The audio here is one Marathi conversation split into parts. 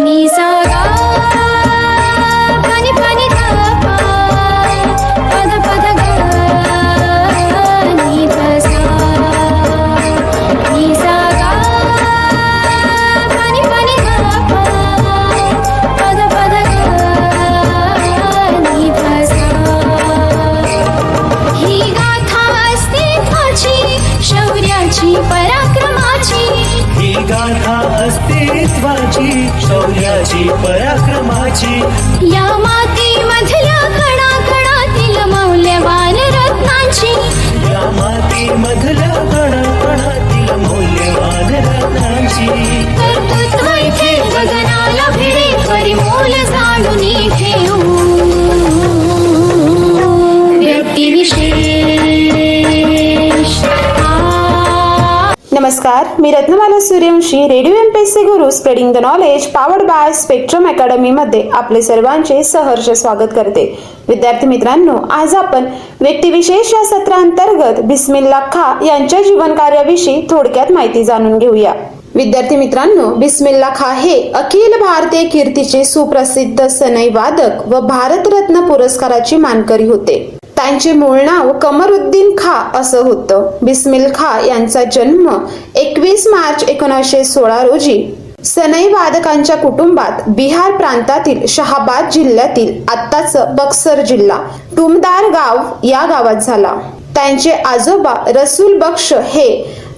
नी सा गा पानी पानी गा पा पद पद गा नी ध सा नी सा गा पानी पानी गा पा पद पद गा नी ध सा ही गाथा अस्तित्वाची शौर्याची पराक्रमाची ही गाथा अस्तित्वाची शौर्याची पराक्रमाची या मातीमधल्या कणाकणातील मौल्यवान रत्नांची या मातीमधल्या कणाकणातील मौल्यवान रत्नांची कर्तृत्व इथे गगनाला भिडे परिमोल जाणून ठेवू व्यक्तिविशेष नमस्कार, मी Ratnamala Suryavanshi. Radio MPSC Guru spreading the knowledge powered by spectrum academy मध्ये आपले सर्वांचे सहर्ष स्वागत करते. विद्यार्थी मित्रांनो, आज आपण व्यक्तिविशेष या सत्रांतर्गत बिस्मिल्ला खां यांच्या जीवन कार्याविषयी थोडक्यात माहिती जाणून घेऊया. विद्यार्थी मित्रांनो, बिस्मिल्ला खां हे अखिल भारतीय कीर्तीचे सुप्रसिद्ध सनई वादक व भारतरत्न पुरस्काराची मानकरी होते. त्यांचे मूळ नाव कमरुद्दीन खां असं होतं. बिस्मिल खां यांचा जन्म 21 मार्च 1916 रोजी सनई वादकांच्या कुटुंबात बिहार प्रांतातील शहाबाद जिल्ह्यातील आत्ताच बक्सर जिल्हा टुमदार गाव या गावात झाला. त्यांचे आजोबा रसूल बक्ष हे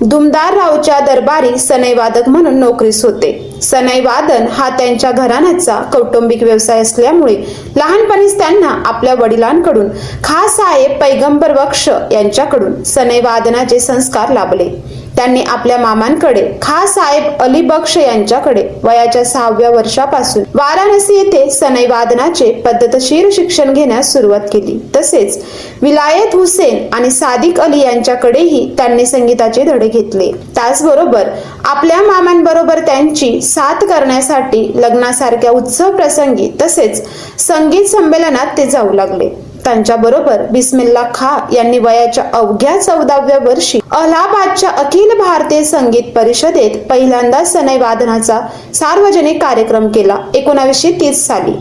दुमदाररावच्या दरबारी सनई वादक म्हणून नोकरीस होते. सनई वादन हा त्यांच्या घराण्याचा कौटुंबिक व्यवसाय असल्यामुळे लहानपणीच त्यांना आपल्या वडिलांकडून खां साहेब पैगंबर बक्ष यांच्याकडून सनई वादनाचे संस्कार लाभले. त्यांनी आपल्या मामांकडे खां साहेब अली बक्ष यांच्याकडे वयाच्या 6व्या वर्षापासून वाराणसी येथे सनई वादनाचे पद्धतशीर शिक्षण घेण्यास सुरुवात केली. तसेच विलायत हुसेन आणि सादिक अली यांच्याकडेही त्यांनी संगीताचे धडे घेतले. त्याचबरोबर आपल्या मामांबरोबर त्यांची साथ करण्यासाठी लग्नासारख्या उत्सव प्रसंगी तसेच संगीत संमेलनात ते जाऊ लागले. त्यांच्याबरोबर बिस्मिल्ला खां यांनी वयाच्या अवघ्या 14व्या वर्षी अलाहाबादच्या अखिल भारतीय संगीत परिषदेत पहिल्यांदा सनई वादनाचा सार्वजनिक कार्यक्रम केला. 1930 साली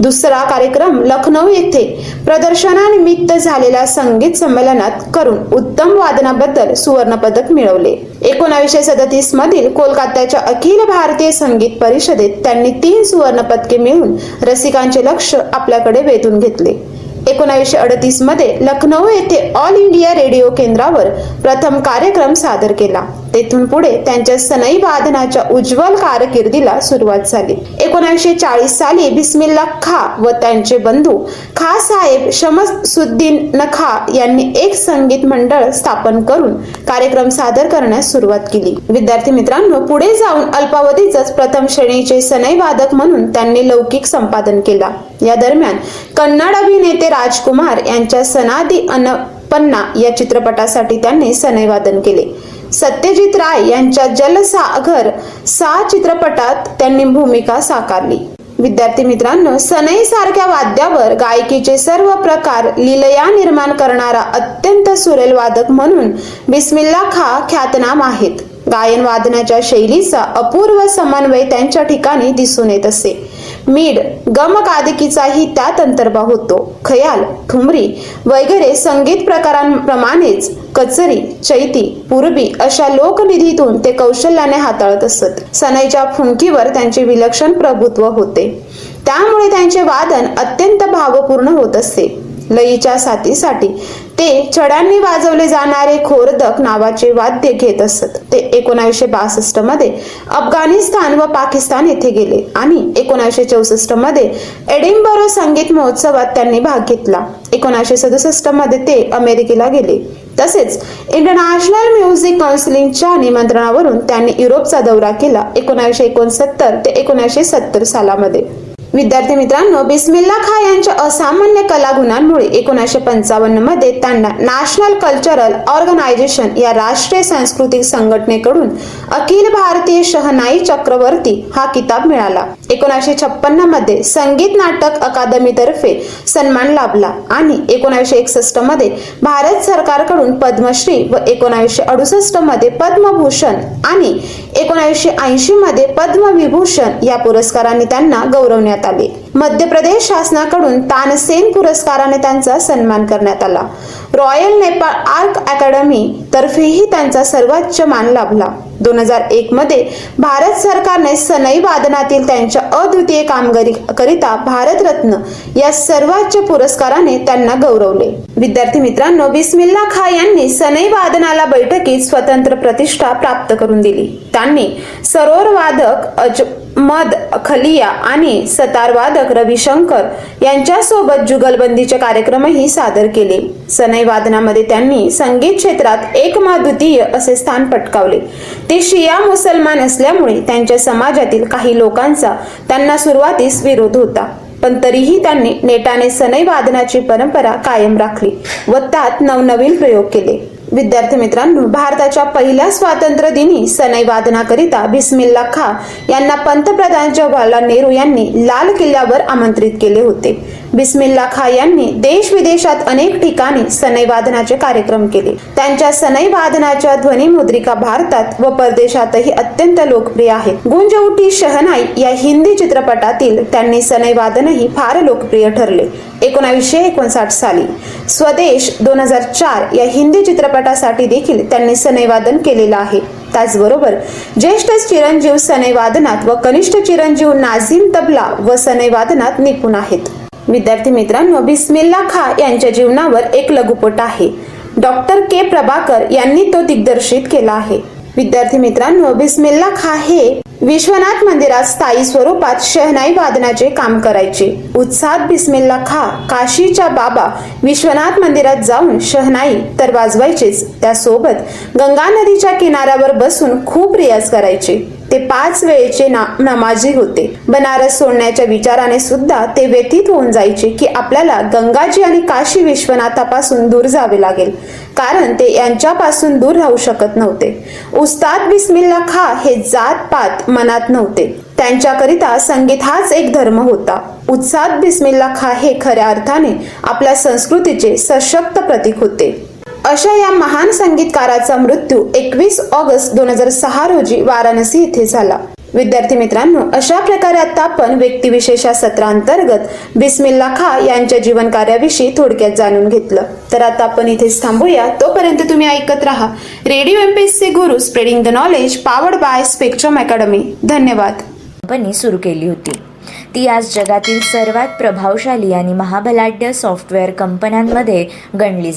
दुसरा कार्यक्रम लखनौ येथे प्रदर्शनानिमित्त झालेल्या संगीत संमेलनात करून उत्तम वादनाबद्दल सुवर्ण पदक मिळवले. 1937 मधील कोलकात्याच्या अखिल भारतीय संगीत परिषदेत त्यांनी 3 सुवर्ण पदके मिळवून रसिकांचे लक्ष आपल्याकडे वेधून घेतले. 1938 मध्ये लखनौ येथे ऑल इंडिया रेडिओ केंद्रावर प्रथम कार्यक्रम सादर केला. तेथून पुढे त्यांच्या सनई वादनाच्या उज्ज्वल कारकिर्दीला सुरुवात झाली. 1940 साली बिस्मिल्ला खां व त्यांचे बंधू खां साहेब शमसुद्दीन खां यांनी एक संगीत मंडळ स्थापन करून कार्यक्रम सादर करण्यास सुरुवात केली. विद्यार्थी मित्रांनो, पुढे जाऊन अल्पावधीतच प्रथम श्रेणीचे सनई वादक म्हणून त्यांनी लौकिक संपादन केला. या दरम्यान कन्नड अभिनेते राजकुमार यांच्या सनादी अन्नपन्ना या चित्रपटासाठी त्यांनी सनई वादन केले. सत्यजित राय यांच्या जलसागर 6 चित्रपटात त्यांनी भूमिका साकारली. विद्यार्थी मित्रांनो, सनई सारख्या वाद्यावर गायकीचे सर्व प्रकार लीलया निर्माण करणारा अत्यंत सुरेल वादक म्हणून बिस्मिल्ला खां ख्यातनाम आहेत. गायन वादनाच्या शैलीचा अपूर्व समन्वय त्यांच्या ठिकाणी दिसून येत असे. मीड गमकादिकीचाही त्यात अंतर्भाव होतो. खयाल, ठुमरी वगैरे संगीत प्रकारांप्रमाणेच कचरी, चैती, पूर्वी अशा लोकनिधीतून ते कौशल्याने हाताळत असत. सनईच्या फुंकीवर त्यांचे विलक्षण प्रभुत्व होते. त्यामुळे त्यांचे वादन अत्यंत भावपूर्ण होत असे. लयीच्या साथीसाठी ते छड्यांनी वाजवले जाणारे खोरदक नावाचे वाद्य घेत असत. ते 1962 मध्ये अफगाणिस्तान व पाकिस्तान येथे गेले आणि 1964 मध्ये एडिनबरो संगीत महोत्सवात त्यांनी भाग घेतला. 1967 मध्ये ते अमेरिकेला गेले. तसेच इंटरनॅशनल म्युझिक काउन्सिलच्या निमंत्रणावरून त्यांनी युरोपचा दौरा केला. 1969 ते 1970 सालामध्ये. विद्यार्थी मित्रांनो, बिस्मिल्ला खां यांच्या असामान्य कलागुणांमुळे 1955 मध्ये त्यांना नॅशनल कल्चरल ऑर्गनायझेशन या राष्ट्रीय सांस्कृतिक संघटनेकडून अखिल भारतीय शहनाई चक्रवर्ती हा किताब मिळाला. 1956 मध्ये संगीत नाटक अकादमीतर्फे सन्मान लाभला आणि 1961 मध्ये भारत सरकारकडून पद्मश्री व 1968 मध्ये पद्मभूषण आणि 1980 मध्ये पद्मविभूषण या पुरस्कारांनी त्यांना गौरवण्यात आले. मध्य प्रदेश शासनाकडून तानसेन पुरस्काराने त्यांचा सन्मान करण्यात आला. रॉयल नेपाळ आर्ट अकॅडमी तर्फेही त्यांचा सर्वोच्च मान लाभला. 2001 मध्ये भारत सरकारने सनई वादनातील त्यांच्या अद्वितीय कामगिरीकरिता भारतरत्न या सर्वोच्च पुरस्काराने त्यांना गौरवले. विद्यार्थी मित्रांनो, बिस्मिल्ला खां यांनी सनई वादनाला बैठकीत स्वतंत्र प्रतिष्ठा प्राप्त करून दिली. त्यांनी सरोद वादक अहमद खलिया आणि सतार वादक रविशंकर यांच्यासोबत जुगलबंदीचे कार्यक्रमही सादर केले. सनई वादनामध्ये त्यांनी संगीत क्षेत्रात एकमाद्वितीय असे स्थान पटकावले. ते शिया मुसलमान असल्यामुळे त्यांच्या समाजातील काही लोकांचा त्यांना सुरुवातीस विरोध होता, पण तरीही त्यांनी नेटाने सनई वादनाची परंपरा कायम राखली व त्यात नवनवीन प्रयोग केले. विद्यार्थी मित्रांनो, भारताच्या पहिल्या स्वातंत्र्य दिनी सनई वादनाकरिता बिस्मिल्ला खां यांना पंतप्रधान जवाहरलाल नेहरू यांनी लाल किल्ल्यावर आमंत्रित केले होते. बिस्मिल्ला खां यांनी देश विदेशात अनेक ठिकाणी सनई वादनाचे कार्यक्रम केले. त्यांच्या सनई वादनाच्या ध्वनिमुद्रिका भारतात व परदेशातही अत्यंत लोकप्रिय आहेत. गुंज उठी शहनाई या हिंदी चित्रपटातील त्यांनी सनई वादनही फार लोकप्रिय ठरले. 1959 साली स्वदेश 2004 या हिंदी चित्रपटासाठी देखील त्यांनी सनई वादन केलेलं आहे. त्याचबरोबर ज्येष्ठ चिरंजीव सनई वादनात व कनिष्ठ चिरंजीव नाझीम तबला व सनई वादनात निपुण आहेत. विद्यार्थी मित्रांनो, बिस्मिल्ला खां यांच्या जीवनावर एक लघुपट आहे. डॉक्टर के प्रभाकर यांनी तो दिग्दर्शित केला आहे. विद्यार्थी मित्रांनो, बिस्मिल्ला खां हे विश्वनाथ मंदिरात स्थायी स्वरूपात शहनाई वादनाचे काम करायचे. उत्साहात बिस्मिल्ला खां काशीच्या बाबा विश्वनाथ मंदिरात जाऊन शहनाई तर वाजवायचेच, त्यासोबत गंगा नदीच्या किनाऱ्यावर बसून खूप रियाज करायचे. ते 5 वेळेचे नमाजी होते. बनारस सोडण्याच्या विचाराने सुद्धा ते व्यथित होऊन जायचे की आपल्याला गंगाजी आणि काशी विश्वनाथापासून दूर जावे लागेल, कारण ते यांच्यापासून दूर राहू शकत नव्हते. उस्ताद बिस्मिल्ला खां हे जात पात मनात नव्हते. त्यांच्याकरिता संगीत हाच एक धर्म होता. उत्साद बिस्मिल्ला खां हे खऱ्या अर्थाने आपल्या संस्कृतीचे सशक्त प्रतीक होते. अशा या महान संगीतकाराचा मृत्यू 21 ऑगस्ट 2006 रोजी वाराणसी येथे झाला. विद्यार्थी मित्रांनो, अशा प्रकारे आता आपण व्यक्तिविशेषा सत्रांतर्गत बिस्मिल्ला खां यांच्या जीवन कार्याविषयी थोडक्यात जाणून घेतलं. तर आता आपण इथेच थांबूया. तोपर्यंत तुम्ही ऐकत राहा radio MPSC Guru, spreading the knowledge, powered by spectrum academy. धन्यवाद. कंपनी सुरू केली होती. ती आज जगातील सर्वात प्रभावशाली आणि महाबलाढ्य सॉफ्टवेअर कंपन्यांमध्ये गणली